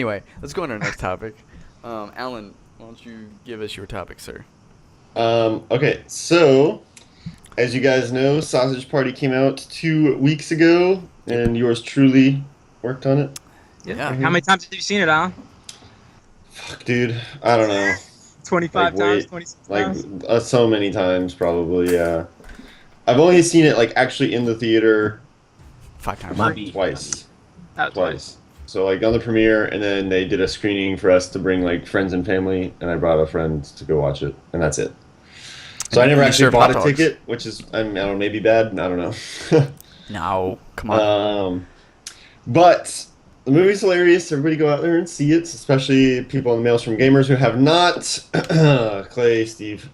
Anyway, let's go on to our next topic. Alan, why don't you give us your topic, sir? Okay, so as you guys know, Sausage Party came out 2 weeks ago, Yep. and yours truly worked on it Yeah. Yeah. right How here. many times have you seen it, Alan? Fuck, dude, I don't know. Like 25 times, wait, 26 like times? so many times probably. Yeah, I've only seen it like actually in the theater 5 times. My beef. twice, Twice. twice. So like on the premiere, and then they did a screening for us to bring like friends and family, and I brought a friend to go watch it, and that's it. So I And never you actually serve bought hot a dogs. ticket, which is I don't know, maybe bad. I don't know. No, come on. But the movie's hilarious. Everybody go out there and see it, especially people on the Mails from Gamers who have not. Clay, Steve.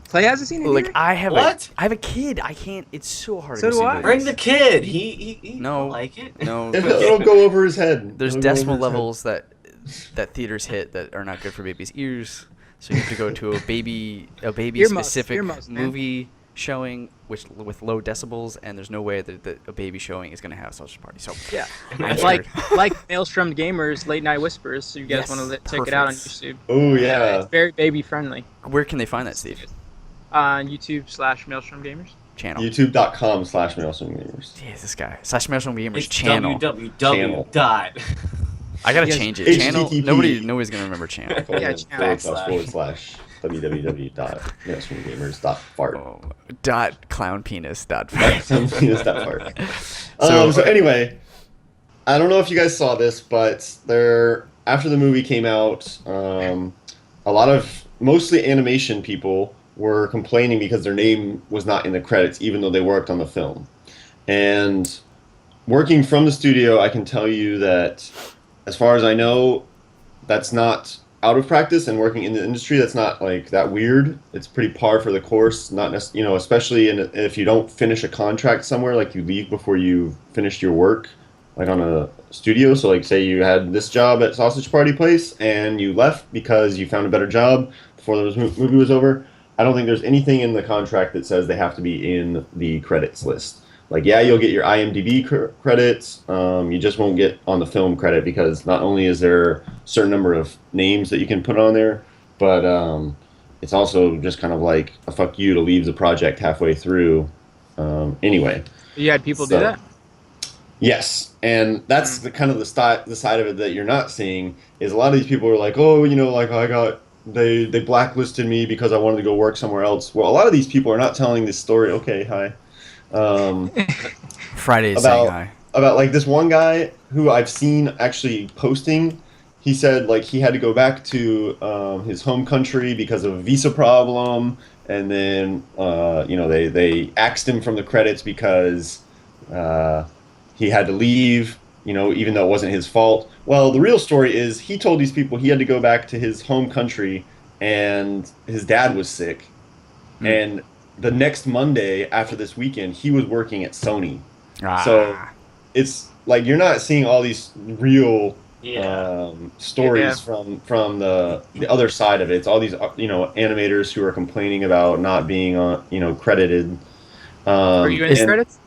Clay hasn't seen it Like either? I have What? I have a kid. I can't. It's so hard So to do see I. movies. Bring the kid. He No. like it. No. It'll go over his head. There's It'll go over decimal his head. levels that theaters hit that are not good for babies' ears. So you have to go to a baby specific Earmuffs, man. movie showing which with low decibels, and there's no way that a baby showing is gonna have Sausage Party. So Yeah. I'm like scared. like Maelstrom Gamers Late Night Whispers, so you guys Yes, want to check it out on perfect. YouTube. Oh yeah. It's very baby friendly. Where can they find that, Steve? On YouTube/Maelstrom Gamers. Channel. YouTube.com/MailsomGamers. Jeez, this guy. Slash Maelstrom Gamers It's channel. www. dot. I gotta Yes. change it. Channel. HTTP. Nobody's gonna remember channel. Yeah, channel. / www.mailsomgamers.fart. Oh, dot clown penis dot. So anyway, I don't know if you guys saw this, but after the movie came out, a lot of mostly animation people were complaining because their name was not in the credits, even though they worked on the film. And working from the studio, I can tell you that, as far as I know, that's not out of practice, and working in the industry, that's not like that weird. It's pretty par for the course. Not especially if you don't finish a contract somewhere, like you leave before you finished your work, like on a studio. So like say you had this job at Sausage Party Place and you left because you found a better job before the movie was over. I don't think there's anything in the contract that says they have to be in the credits list. Like, yeah, you'll get your IMDb credits. You just won't get on the film credit because not only is there a certain number of names that you can put on there, but it's also just kind of like a fuck you to leave the project halfway through. Anyway. You had people do So- that? Yes, and that's the kind of the side of it that you're not seeing is a lot of these people are like, oh, like they blacklisted me because I wanted to go work somewhere else. Well, a lot of these people are not telling this story. Okay, hi. Friday is saying hi. About like this one guy who I've seen actually posting. He said like he had to go back to his home country because of a visa problem, and then they axed him from the credits because he had to leave, even though it wasn't his fault. Well, the real story is he told these people he had to go back to his home country, and his dad was sick, and the next Monday after this weekend, he was working at Sony. So it's like you're not seeing all these real stories from the other side of it. It's all these animators who are complaining about not being credited. Are you in the credits?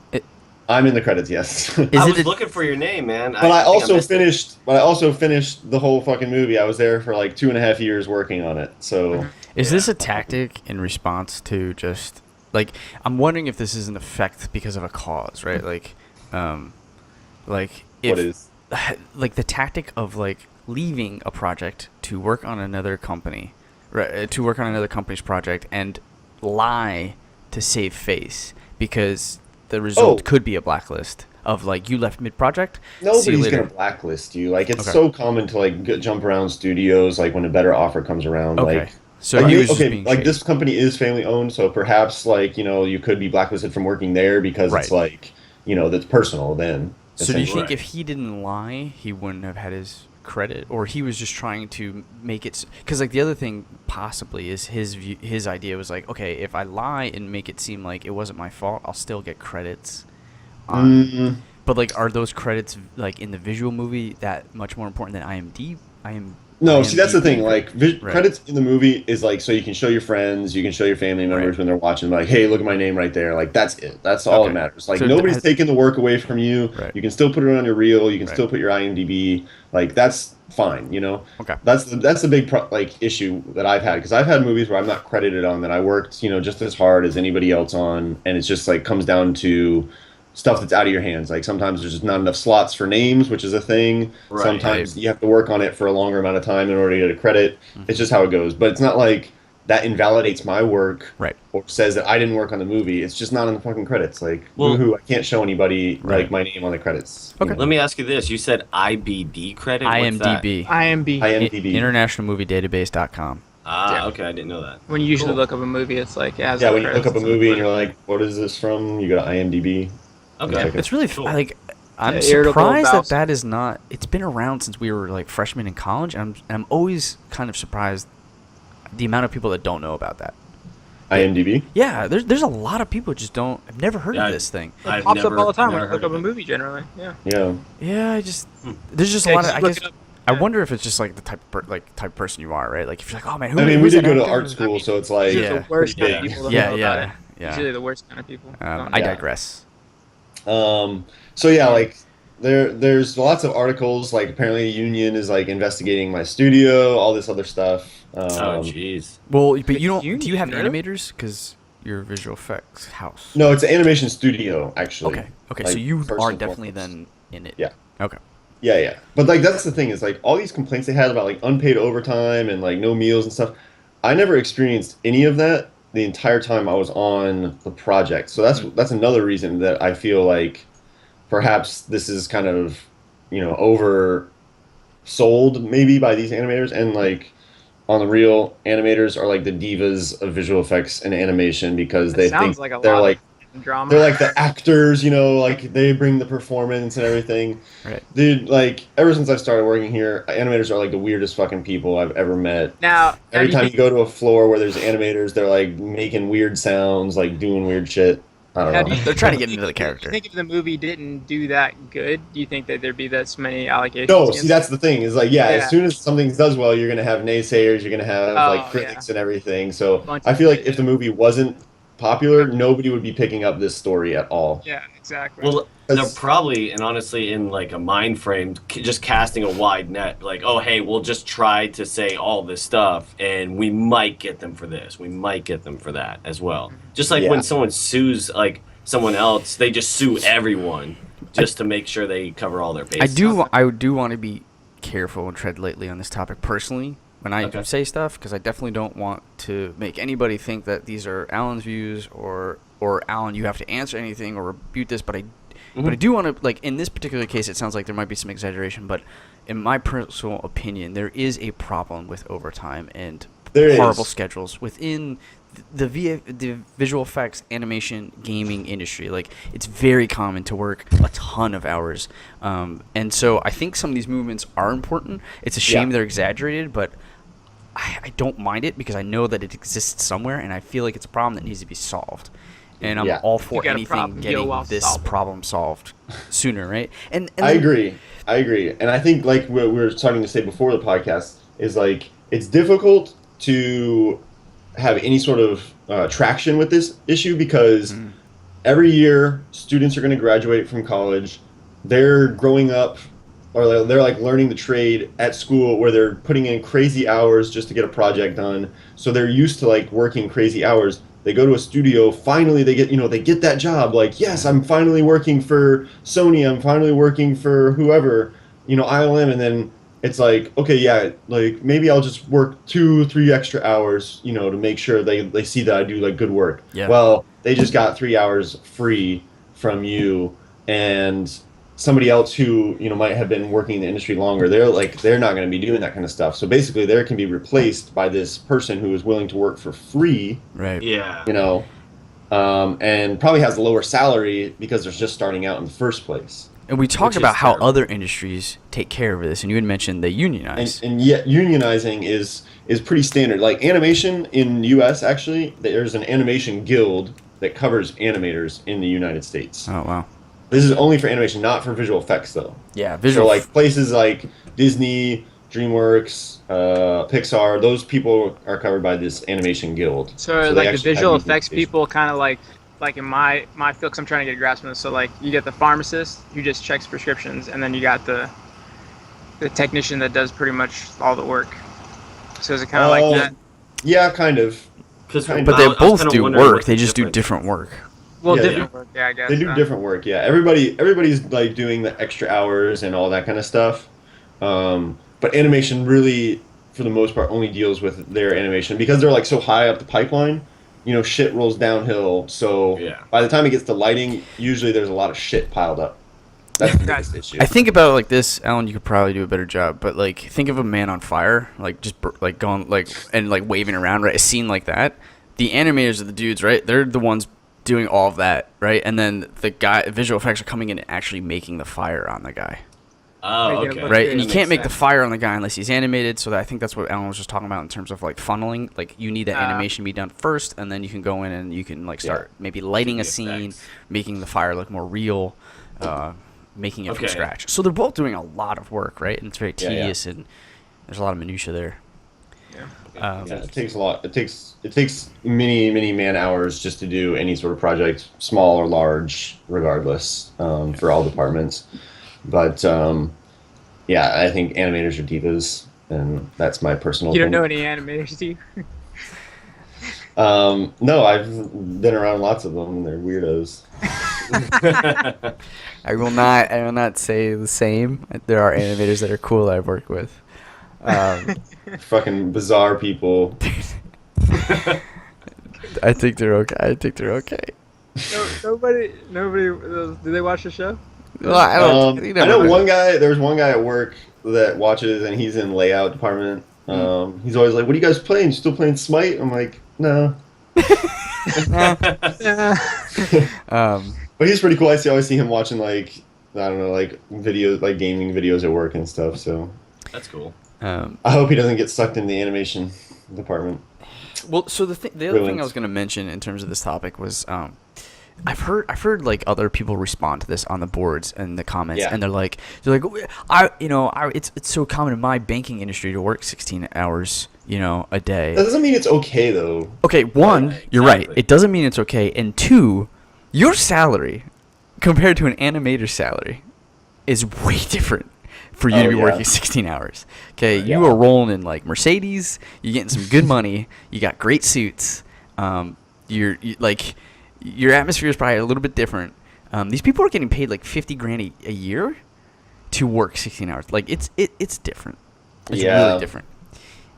I'm in the credits, yes. I was looking for your name, man. But I think also missed it. finished the whole fucking movie. I was there for like 2.5 years working on it. So Is this a tactic in response to just like I'm wondering if this is an effect because of a cause, right? Like if what is? like the tactic of like leaving a project to work on another company, right? To work on another company's project and lie to save face because the result could be a blacklist of like you left mid-project. Nobody's gonna blacklist you. Like it's so common to like jump around studios like when a better offer comes around. Okay. Like So he was just being like shady. this company is family owned, so perhaps like you could be blacklisted from working there because it's like that's personal then. So do you think Right. if he didn't lie, he wouldn't have had his credit, or he was just trying to make it? Because like the other thing possibly is his idea was like, okay, if I lie and make it seem like it wasn't my fault, I'll still get credits. But like, are those credits like in the visual movie that much more important than No, see that's the thing. Like Right. credits in the movie is like so you can show your friends, you can show your family members when they're watching. Like, hey, look at my name right there. Like that's it. That's all that matters. Like So nobody's taking the work away from you. Right. You can still put it on your reel. You can Right. still put your IMDb. Like that's fine, you know. Okay. That's the big like issue that I've had, because I've had movies where I'm not credited on that I worked, you know, just as hard as anybody else on, and it's just like comes down to stuff that's out of your hands. Like sometimes there's just not enough slots for names, which is a thing. Right. Sometimes you have to work on it for a longer amount of time in order to get a credit. It's just how it goes. But it's not like that invalidates my work, Right. or says that I didn't work on the movie. It's just not in the fucking credits. Like, Well- woohoo, I can't show anybody Right. like my name on the credits. you Okay. know? Let me ask you this: you said IBD credit. What's that? IMDb. IMB. IMDb. InternationalMovieDatabase.com. Ah, Yeah. okay, I didn't know that. When you usually Cool. look up a movie, it's like, it has Yeah, the when you look credits up a and movie and stuff. you're like, what is this from? You go to IMDb. Okay. It's really Cool. like I'm Yeah, irritable surprised that bowels. that is not. It's been around since we were like freshmen in college. And I'm always kind of surprised the amount of people that don't know about that. IMDb. Yeah, there's a lot of people who just don't. I've never heard Yeah, of this thing. It I've pops never- up all the time when never you look heard up a of it. movie, generally. Yeah. Yeah. Yeah, there's just a Yeah, lot of. just I look guess it up. I Yeah. wonder if it's just like the type of person you are, right? Like if you're like, oh man, who? I mean, we who's did that go to actor? art school, so it's like Usually Yeah. the worst pretty kind of big. people that Yeah, know about yeah, it. yeah. Usually the worst kind of people. don't I know. digress. So yeah, like there's lots of articles. Like apparently, the union is like investigating my studio, all this other stuff. Oh, jeez. Well, but you don't. You Do you have need to know? animators? Because you're a visual effects house. No, it's an animation studio actually. Okay. Okay. Like, So you first are and definitely foremost. then in it. Yeah. Okay. Yeah. But like that's the thing is like all these complaints they had about like unpaid overtime and like no meals and stuff. I never experienced any of that the entire time I was on the project. So that's another reason that I feel like perhaps this is kind of, you know, oversold maybe by these animators, and like on the real, animators are like the divas of visual effects and animation because they Sounds think like a they're lot like of drama. they're like the actors, you know, like they bring the performance and everything. Right. Dude, like ever since I started working here, animators are like the weirdest fucking people I've ever met. Now, Every time you go to a floor where there's animators, they're like making weird sounds, like doing weird shit. I How don't do know. you- They're trying to get into the Do character. you think if the movie didn't do that good, do you think that there'd be this many allegations? No, against see, that's the thing. Is like, yeah, Yeah. as soon as something does well, you're gonna have naysayers, you're gonna have Oh, like critics and everything. So Bunch I of feel like shit, if the yeah. movie wasn't popular, nobody would be picking up this story at all. Yeah, exactly. Well, they're That's- probably, and honestly, in like a mind frame, just casting a wide net. Like, oh, hey, we'll just try to say all this stuff, and we might get them for this. We might get them for that as well. Just like Yeah. when someone sues like someone else, they just sue everyone just to make sure they cover all their bases. I do want to be careful and tread lightly on this topic personally when I Okay. say stuff, because I definitely don't want to make anybody think that these are Alan's views or Alan, you have to answer anything or rebut this. But I do want to, like in this particular case, it sounds like there might be some exaggeration, but in my personal opinion, there is a problem with overtime and There horrible is. schedules within the visual effects, animation, gaming industry. Like it's very common to work a ton of hours, and so I think some of these movements are important. It's a shame Yeah. they're exaggerated, but I don't mind it because I know that it exists somewhere, and I feel like it's a problem that needs to be solved. And I'm Yeah. all You for got a anything problem, getting yo, I'll this solve it. problem solved sooner, right? And I then- agree. And I think like what we were starting to say before the podcast is like it's difficult to have any sort of traction with this issue because every year students are going to graduate from college. They're growing up, or they're like learning the trade at school where they're putting in crazy hours just to get a project done. So they're used to like working crazy hours. They go to a studio, finally they get that job. Like, yes, I'm finally working for Sony. I'm finally working for whoever, ILM. And then it's like, okay, yeah, like maybe I'll just work 2-3 extra hours, to make sure they see that I do like good work. Yeah. Well, they just got 3 hours free from you, and somebody else who might have been working in the industry longer, they're not going to be doing that kind of stuff. So basically, they can be replaced by this person who is willing to work for free, right. Yeah. and probably has a lower salary because they're just starting out in the first place. And we talked Which is about how terrible. other industries take care of this, and you had mentioned they unionize. And yet unionizing is pretty standard. Like animation in the U.S. actually, there's an animation guild that covers animators in the United States. Oh wow. This is only for animation, not for visual effects though. Yeah, So visual. like places like Disney, DreamWorks, Pixar, those people are covered by this animation guild. So, they like the actually have visual union effects stations. people, kind of like in my field, because I'm trying to get a grasp on this. So like you get the pharmacist who just checks prescriptions, and then you got the the technician that does pretty much all the work. So is it kind of like that? Yeah, kind of. Because But they both do work. They just do different work. Well, Yeah, different work, yeah, I guess. They do different work. Yeah, everybody's like doing the extra hours and all that kind of stuff. But animation really, for the most part, only deals with their animation because they're like so high up the pipeline. You know, shit rolls downhill. So by the time it gets to lighting, usually there's a lot of shit piled up. That's the biggest issue. I think about it like this, Alan. You could probably do a better job, but like, think of a man on fire, like just like going like and like waving around, right? A scene like that. The animators are the dudes, right? They're the ones doing all of that, right? And then the visual effects are coming in and actually making the fire on the guy. Oh, okay. Right, and you can't make the fire on the guy unless he's animated. So I think that's what Alan was just talking about in terms of like funneling. Like you need that animation be done first, and then you can go in and you can like start maybe lighting a scene, making the fire look more real. Making it from scratch. So they're both doing a lot of work, right? And it's very tedious, and there's a lot of minutia there. It takes a lot. It takes many man hours just to do any sort of project, small or large, regardless, for all departments. But I think animators are divas, and that's my personal. You don't know any animators, do you? No, I've been around lots of them, and they're weirdos. I will not say the same. There are animators that are cool I've worked with. Fucking bizarre people. I think they're okay. Nobody. Do they watch the show? Well, I know one guy. There's one guy at work that watches, and he's in layout department. He's always like, "What are you guys playing? You still playing Smite?" I'm like, "No." But he's pretty cool. I always see him watching like videos, like gaming videos at work and stuff. So that's cool. I hope he doesn't get sucked into the animation department. Well, so the other thing I was going to mention in terms of this topic was I've heard like other people respond to this on the boards and the comments, and they're like it's so common in my banking industry to work 16 hours a day. That doesn't mean it's okay though. Okay, one, you're right. It doesn't mean it's okay, and two, your salary compared to an animator's salary is way different for you to be working 16 hours. Okay, you are rolling in like Mercedes, you're getting some good money, you got great suits, your atmosphere is probably a little bit different. These people are getting paid like $50,000 a year to work 16 hours. Like it's different. It's really different.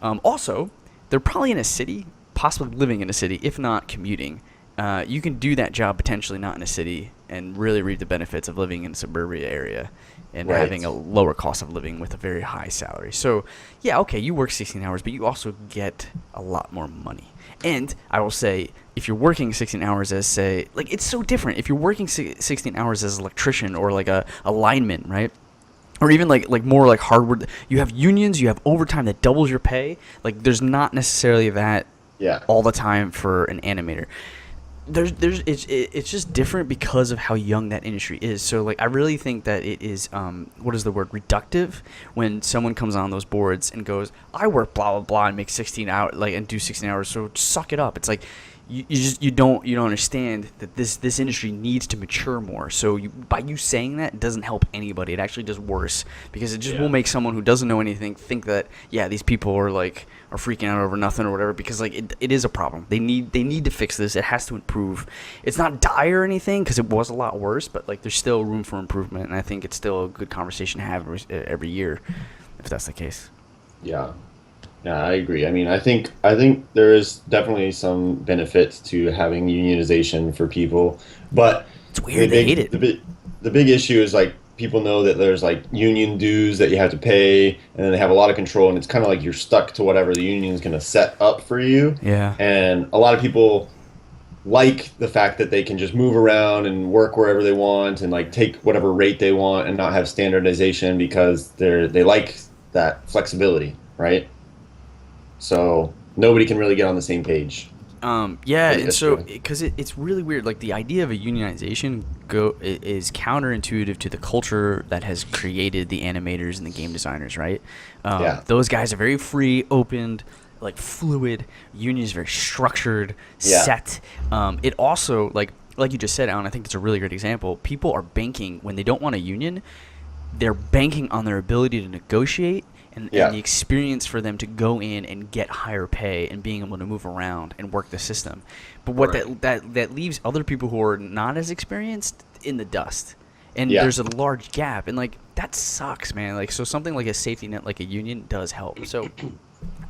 Also, they're probably in a city, possibly living in a city, if not commuting. You can do that job potentially not in a city and really reap the benefits of living in a suburbia area and having a lower cost of living with a very high salary. So, you work 16 hours, but you also get a lot more money. And I will say, if you're working 16 hours as, say, like, it's so different. If you're working 16 hours as an electrician or like a lineman, right? Or even like more like hardware, you have unions, you have overtime that doubles your pay. Like, there's not necessarily that all the time for an animator. It's just different because of how young that industry is. So like I really think that it is reductive when someone comes on those boards and goes, I work blah blah blah and make 16 hours and do 16 hours, so suck it up. It's like you don't understand that this industry needs to mature more. So by you saying that, it doesn't help anybody. It actually does worse because it just will make someone who doesn't know anything think that these people are freaking out over nothing or whatever, because like it is a problem. They need to fix this. It has to improve. It's not dire or anything because it was a lot worse, but like there's still room for improvement, and I think it's still a good conversation to have every year if that's the case. Yeah, I agree. I mean, I think there is definitely some benefit to having unionization for people, but it's weird. They hate it. The big issue is like people know that there's like union dues that you have to pay, and then they have a lot of control, and it's kind of like you're stuck to whatever the union is going to set up for you. Yeah. And a lot of people like the fact that they can just move around and work wherever they want and like take whatever rate they want and not have standardization because they like that flexibility, right? So nobody can really get on the same page. And so because it's really weird. Like the idea of a unionization is counterintuitive to the culture that has created the animators and the game designers, right? Those guys are very free, open, like fluid. Union is very structured, set. It also like you just said, Alan. I think it's a really great example. People are banking when they don't want a union. they're banking on their ability to negotiate and Yeah. the experience for them to go in and get higher pay and being able to move around and work the system. But what Right. that leaves other people who are not as experienced in the dust. And Yeah. there's a large gap, and like that sucks, man. Like, so something like a safety net, like a union, does help. So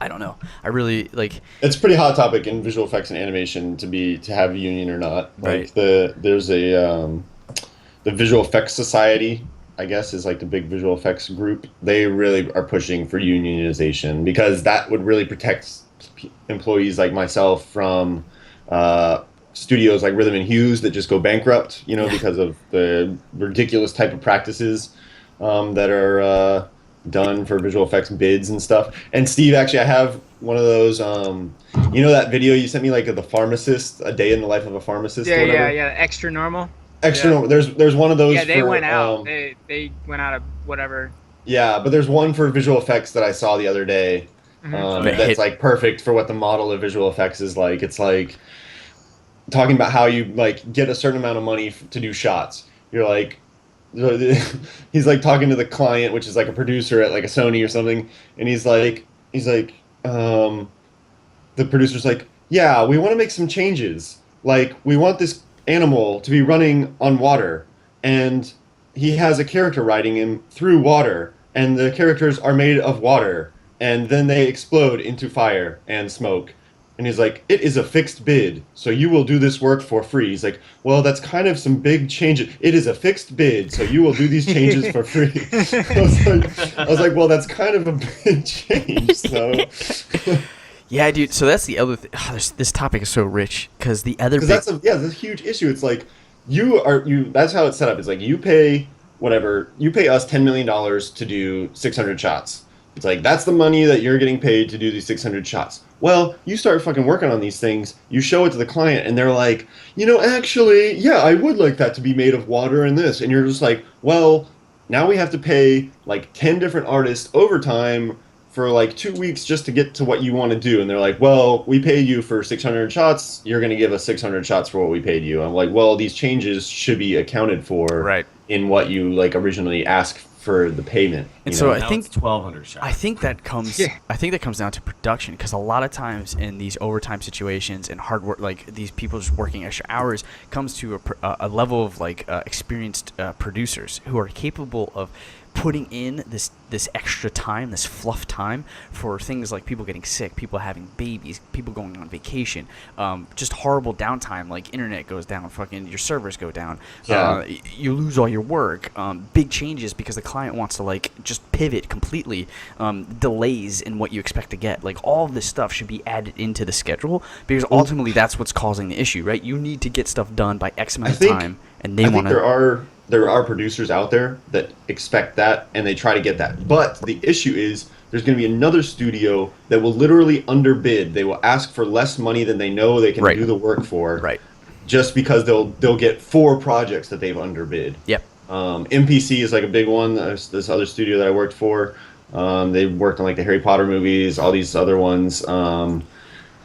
I don't know. I really like. It's a pretty hot topic in visual effects and animation to have a union or not. Right. Like there's the Visual Effects Society, I guess, is like the big visual effects group. They really are pushing for unionization because that would really protect employees like myself from studios like Rhythm and Hues that just go bankrupt, Yeah. because of the ridiculous type of practices that are done for visual effects bids and stuff. And Steve, actually, I have one of those. That video you sent me, like of the pharmacist, a day in the life of a pharmacist. Yeah, or whatever? yeah. Extra normal. Extra. Yeah. There's one of those. Yeah, they for, went out. They went out of whatever. Yeah, but there's one for visual effects that I saw the other day. Mhm. That's like perfect for what the model of visual effects is like. It's like talking about how you like get a certain amount of money to do shots. You're like, he's like talking to the client, which is like a producer at like a Sony or something, and he's like, the producer's like, yeah, we want to make some changes. Like, we want this animal to be running on water, and he has a character riding him through water, and the characters are made of water, and then they explode into fire and smoke. And he's like, it is a fixed bid, so you will do this work for free. He's like, well, that's kind of some big changes. It is a fixed bid, so you will do these changes for free. I was like, well, that's kind of a big change. So, Yeah, dude. So that's the other thing. This topic is so rich because the other. that's a huge issue. It's like you. That's how it's set up. It's like you pay us $10 million to do 600 shots. It's like that's the money that you're getting paid to do these 600 shots. Well, you start fucking working on these things, you show it to the client, and they're like, actually, yeah, I would like that to be made of water and this. And you're just like, well, now we have to pay like 10 different artists overtime for like 2 weeks just to get to what you want to do. And they're like, well, we paid you for 600 shots. You're going to give us 600 shots for what we paid you. I'm like, well, these changes should be accounted for Right. in what you like originally asked for the payment. And so I Now think it's 1,200 shots. I think that comes. Yeah. I think that comes down to production because a lot of times in these overtime situations and hard work, like these people just working extra hours, comes to a level of like experienced producers who are capable of putting in this extra time, this fluff time for things like people getting sick, people having babies, people going on vacation, just horrible downtime, like internet goes down, fucking your servers go down, Yeah. you lose all your work, big changes because the client wants to like just pivot completely, delays in what you expect to get, like all of this stuff should be added into the schedule because ultimately that's what's causing the issue, right? You need to get stuff done by X amount of time, and they I want think to. there are producers out there that expect that and they try to get that. But the issue is there's going to be another studio that will literally underbid. They will ask for less money than they know they can Right. do the work for. Right. Just because they'll get 4 projects that they've underbid. Yep. MPC is like a big one. There's this other studio that I worked for. They worked on like the Harry Potter movies, all these other ones.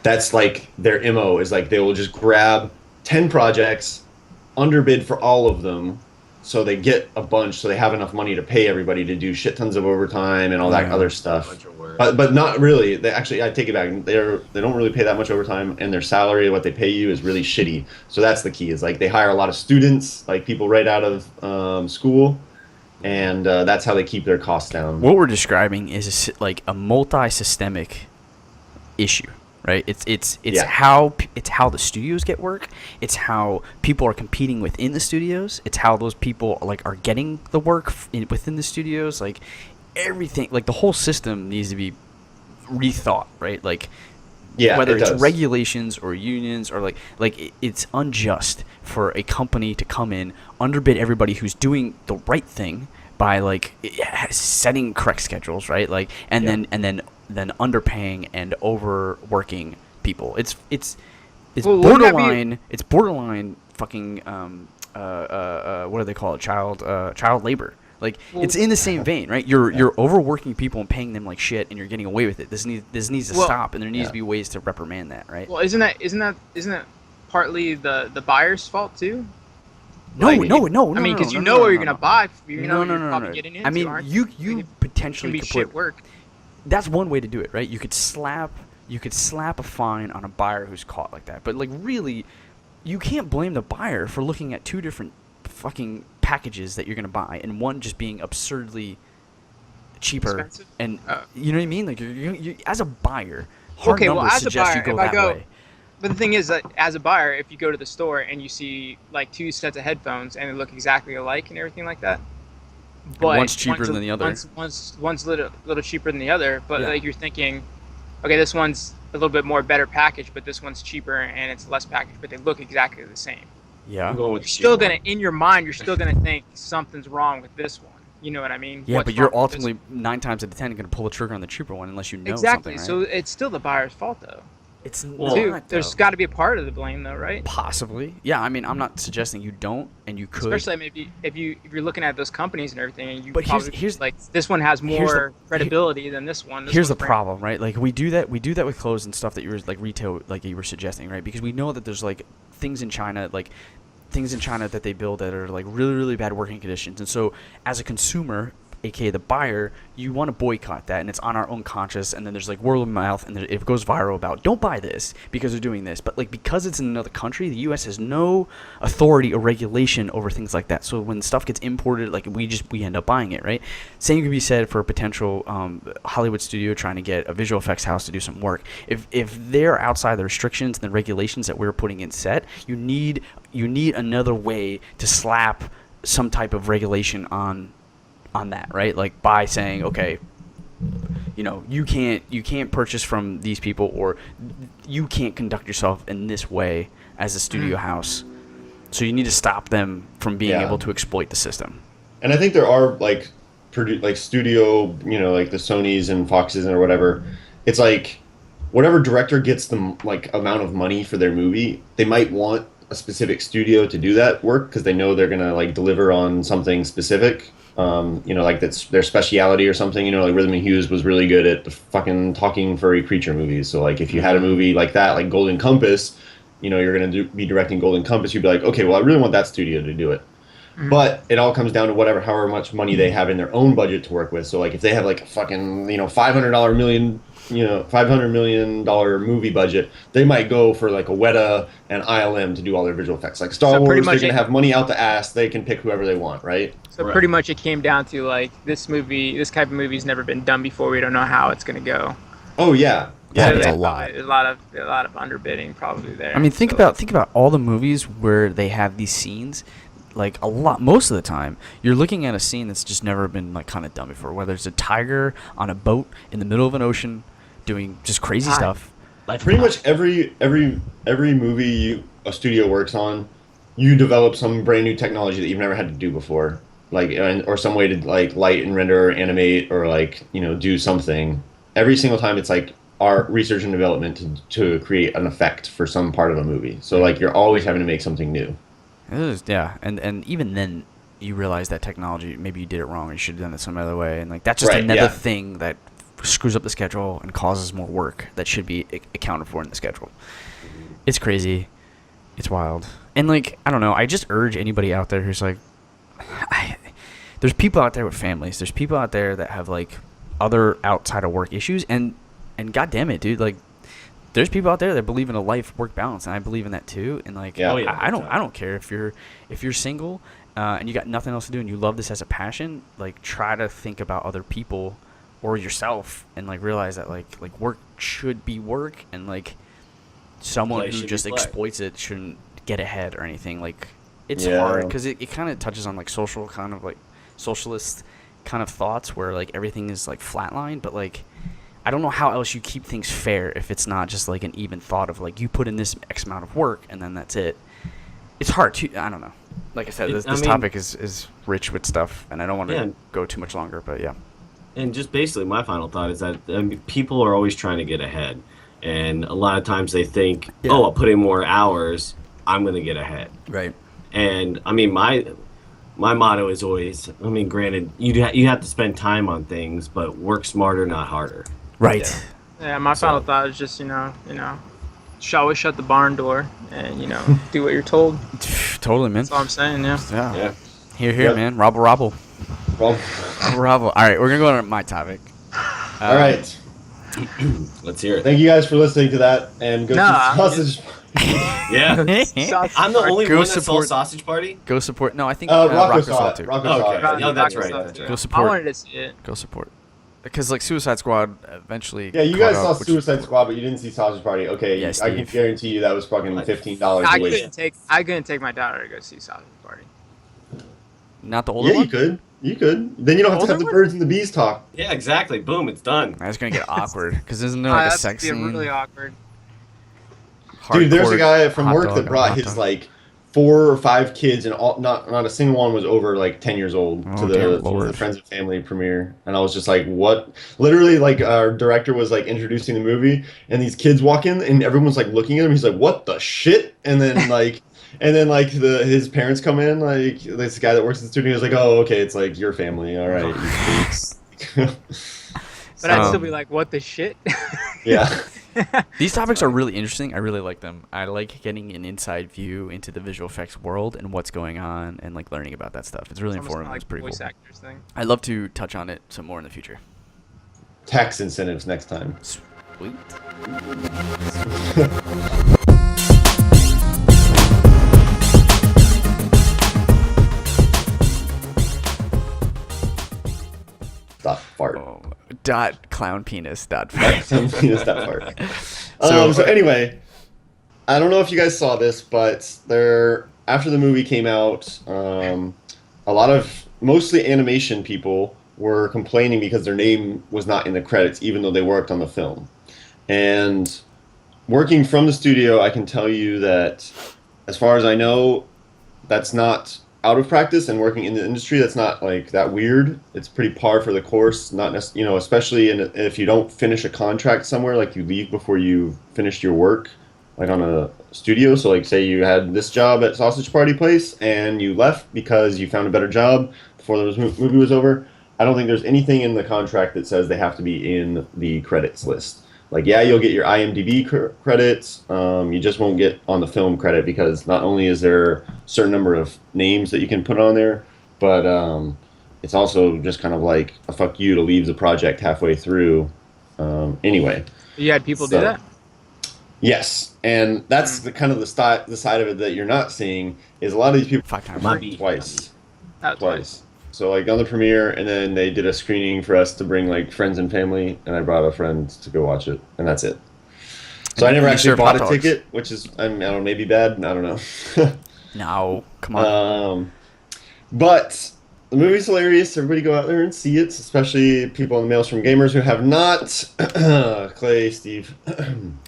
That's like their MO is like they will just grab 10 projects, underbid for all of them, so they get a bunch, so they have enough money to pay everybody to do shit tons of overtime and all that Yeah. other stuff. Bunch of work. But not really. They actually, I take it back. They don't really pay that much overtime, and their salary, what they pay you, is really shitty. So that's the key. Is like they hire a lot of students, like people right out of school, and that's how they keep their costs down. What we're describing is like a multi-systemic issue, right? It's Yeah. how the studios get work. It's how people are competing within the studios. It's how those people like are getting the work within the studios. Like everything, like the whole system needs to be rethought, right? Like Yeah, whether it it's does. regulations or unions or it's unjust for a company to come in, underbid everybody who's doing the right thing by like setting correct schedules, right? Like and Yeah. then underpaying and overworking people. It's Well, wouldn't that be- borderline. It's borderline fucking what do they call it? Child labor. Like Well- it's in the same vein, right? You're overworking people and paying them like shit, and you're getting away with it. This needs to Well- stop, and there needs Yeah. to be ways to reprimand that, right? Well, isn't that partly the buyer's fault too? No, Like, no, no, no. I mean, no, because no, you no, know no, what no, you're no. gonna buy. You know No, what no, you're no, probably no. getting into. I mean, aren't you It potentially can be could shit put. work. That's one way to do it, right? You could slap a fine on a buyer who's caught like that. But like really, you can't blame the buyer for looking at two different fucking packages that you're gonna buy, and one just being absurdly cheaper. Expensive? And Oh. you know what I mean? Like you're as a buyer, hard Okay, well, numbers as a suggest buyer, you go if I that go, way. but the thing is that as a buyer, if you go to the store and you see like two sets of headphones and they look exactly alike and everything like that, but one's cheaper than the other. One's little cheaper than the other, but Yeah. like you're thinking, okay, this one's a little bit more better package, but this one's cheaper and it's less package, but they look exactly the same. Yeah. I'm going with You're the still cheaper gonna, in your mind, you're still gonna think something's wrong with this one. You know what I mean? Yeah, What's but you're wrong with this ultimately 9 times out of 10 going to pull the trigger on the cheaper one unless you know exactly. something, right? So it's still the buyer's fault, though. It's Too. not, There's though. got to be a part of the blame, though, right? Possibly. Yeah, I mean, I'm not suggesting you don't, and you could. Especially maybe if you're looking at those companies and everything, and you But probably here's like this one has here's the- more credibility than this one. This Here's the one's brand- problem, right? Like we do that with clothes and stuff that you were like retail, like you were suggesting, right? Because we know that there's like things in China that they build that are like really, really bad working conditions, and so as a consumer, aka the buyer, you want to boycott that, and it's on our own conscience. And then there's like word of mouth, and it goes viral about don't buy this because they're doing this. But like because it's in another country, the U.S. has no authority or regulation over things like that. So when stuff gets imported, like we end up buying it, right? Same can be said for a potential Hollywood studio trying to get a visual effects house to do some work. If they're outside the restrictions and the regulations that we're putting in set, you need another way to slap some type of regulation on that, right? Like by saying, okay, you know, you can't purchase from these people, or you can't conduct yourself in this way as a studio house. So you need to stop them from being able to exploit the system. And I think there are like studio, you know, like the Sonys and Foxes or whatever. It's like whatever director gets the like amount of money for their movie, they might want a specific studio to do that work because they know they're gonna like deliver on something specific. You know, like that's their speciality or something. You know, like Rhythm and Hughes was really good at the fucking talking furry creature movies. So like if you had a movie like that, like Golden Compass, you know, you're gonna be directing Golden Compass. You'd be like, okay, well, I really want that studio to do it. But it all comes down to however much money they have in their own budget to work with. So like if they have like a fucking, you know, $500 million movie budget, they might go for like a Weta and ILM to do all their visual effects. Like Star So pretty Wars, they're much gonna have money out the ass. They can pick whoever they want, right? So Right. pretty much it came down to like this type of movie's never been done before. We don't know how it's gonna go. Oh yeah, Yeah, So that's a they- lot. A lot of underbidding probably there. I mean, think So- about all the movies where they have these scenes. Like most of the time, you're looking at a scene that's just never been like kind of done before. Whether it's a tiger on a boat in the middle of an ocean, doing just crazy stuff. pretty much every movie a studio works on, you develop some brand new technology that you've never had to do before, like or some way to like light and render, or animate, or like, you know, do something. Every single time, it's like art, research and development to create an effect for some part of a movie. So like you're always having to make something new. And even then, you realize that technology, maybe you did it wrong. You should have done it some other way, and like that's just Right, another yeah. thing that screws up the schedule and causes more work that should be accounted for in the schedule. It's crazy, it's wild, and like I don't know. I just urge anybody out there who's like, there's people out there with families. There's people out there that have like other outside of work issues, and God damn it, dude, like. There's people out there that believe in a life-work balance, and I believe in that too. And like, Yeah. Oh, yeah, I don't care if you're single and you got nothing else to do and you love this as a passion. Like, try to think about other people or yourself, and like realize that like work should be work, and like someone Play who should just be play. exploits it shouldn't get ahead or anything. Like, it's Yeah. hard because it kind of touches on like social kind of like socialist kind of thoughts where like everything is like flatline, but like. I don't know how else you keep things fair if it's not just like an even thought of like you put in this X amount of work and then that's it. It's hard to, I don't know. Like I said, this mean- topic is rich with stuff, and I don't want to Yeah. go too much longer, but yeah. And just basically, my final thought is that people are always trying to get ahead, and a lot of times they think, Yeah. "Oh, I'll put in more hours, I'm going to get ahead." Right. And I mean, my motto is always, I mean, granted, you have to spend time on things, but work smarter, not harder. Right. Yeah, my final So- thought is just you know, always shut the barn door and do what you're told. Totally, man. That's all I'm saying. Yeah. Yeah. Yeah. Here, Yep. man. Robble, robble. Well, Robble. All right, we're gonna go on to my topic. all right. Let's hear it. Thank you guys for listening to that, and go No, see I'm Sausage. Yeah. Sausage I'm the Party. only Go one that saw support- Sausage Party. Go support. No, I think Rocco Rocco saw saw it. it too. Rocco saw Okay. it. Oh, that's Rocco right. saw it, That's too. right. Go I support. wanted to see it. Go support. Because like Suicide Squad eventually. Yeah, you caught guys up, saw which- Suicide Squad, but you didn't see Sausage Party. Okay, Yeah, I can Steve. guarantee you that was fucking $15 I a waste. couldn't take my daughter to go see Sausage Party. Not the older Yeah, one. you could. You could. Then you don't have to Older have the one? birds and the bees talk. Yeah, exactly. Boom, it's done. That's gonna get awkward. Because isn't there like a That's sex gonna be scene? really awkward. Dude, there's a Hardcore guy from hot work dog that on brought hot his dog. like 4 or 5 kids, and not a single one was over like 10 years old Oh, to dear the Lord. Friends and Family premiere. And I was just like, what? Literally, like our director was like introducing the movie, and these kids walk in, and everyone's like looking at him. He's like, what the shit? And then like. And then, like, his parents come in, like, this guy that works in the studio is like, oh, okay, it's, like, your family, all right, you freaks. But I'd Um, still be like, what the shit? Yeah. These topics are really interesting. I really like them. I like getting an inside view into the visual effects world and what's going on and like learning about that stuff. It's really It's almost informative. kinda It's like pretty voice cool. actors thing. I'd love to touch on it some more in the future. Tax incentives next time. Sweet. Stop fart. Oh, dot clown penis dot. It's that part. So- So anyway, I don't know if you guys saw this, but after the movie came out, a lot of mostly animation people were complaining because their name was not in the credits, even though they worked on the film. And working from the studio, I can tell you that, as far as I know, that's not out of practice, and working in the industry, that's not like that weird. It's pretty par for the course. Not especially if you don't finish a contract somewhere, like you leave before you finished your work, like on a studio. So like, say you had this job at Sausage Party Place and you left because you found a better job before the movie was over. I don't think there's anything in the contract that says they have to be in the credits list. Like, yeah, you'll get your IMDb credits. You just won't get on the film credit because not only is there a certain number of names that you can put on there, but it's also just kind of like a fuck you to leave the project halfway through. Anyway. You had people So- do that? Yes, and that's the kind of the side of it that you're not seeing is a lot of these people 5 times. Might be. twice. Twice. So like on the premiere, and then they did a screening for us to bring like friends and family, and I brought a friend to go watch it, and that's it. So I never You actually serve bought hot a dogs. ticket, which is I don't know, maybe bad. I don't know. No, come on. But the movie's hilarious. Everybody go out there and see it, especially people on the Mails from Gamers who have not. Clay, Steve.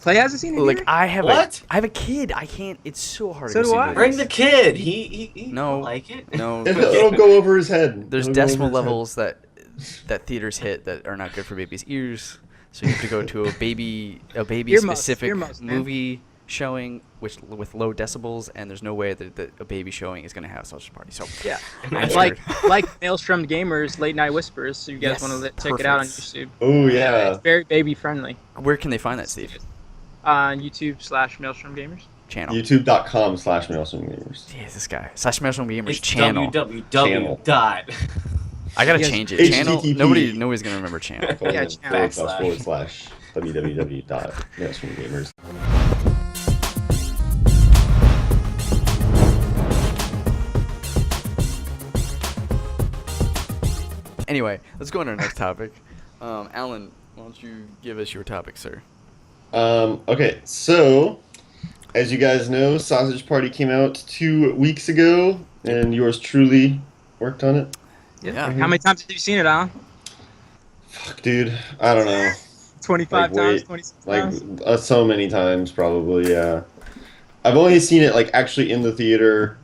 Clay hasn't seen it Like either? I have What? I have a kid. I can't. It's so hard. So to go do see I. movies. Bring the kid. He No. will like it. No. It'll go over his head. There's It'll go over decimal his head. levels that theaters hit that are not good for babies' ears. So you have to go to a baby specific Earmuffs, man. movie showing with low decibels, and there's no way that a baby showing is gonna have such a party. So Yeah. I'm like scared. Maelstrom Gamers Late Night Whispers, so you guys Yes, want to check it out on perfect. YouTube. Oh yeah. It's very baby friendly. Where can they find that, Steve? On YouTube/Maelstrom Gamers. Channel. YouTube.com/MailsomGamers. Jeez, this guy. Slash Maelstrom Gamers It's channel. www. dot. I gotta Yes. change it. Channel. HTTP. Nobody's gonna remember channel. Yeah, channel. /www.mailsomgamers. Anyway, let's go on to our next topic. Alan, why don't you give us your topic, sir? Okay, so as you guys know, Sausage Party came out 2 weeks ago, and yours truly worked on it. Yeah. How many times have you seen it, Alan? Fuck, dude, I don't know. 25 Like, times, wait, 26 Like times? so many times, probably. Yeah, I've only seen it like actually in the theater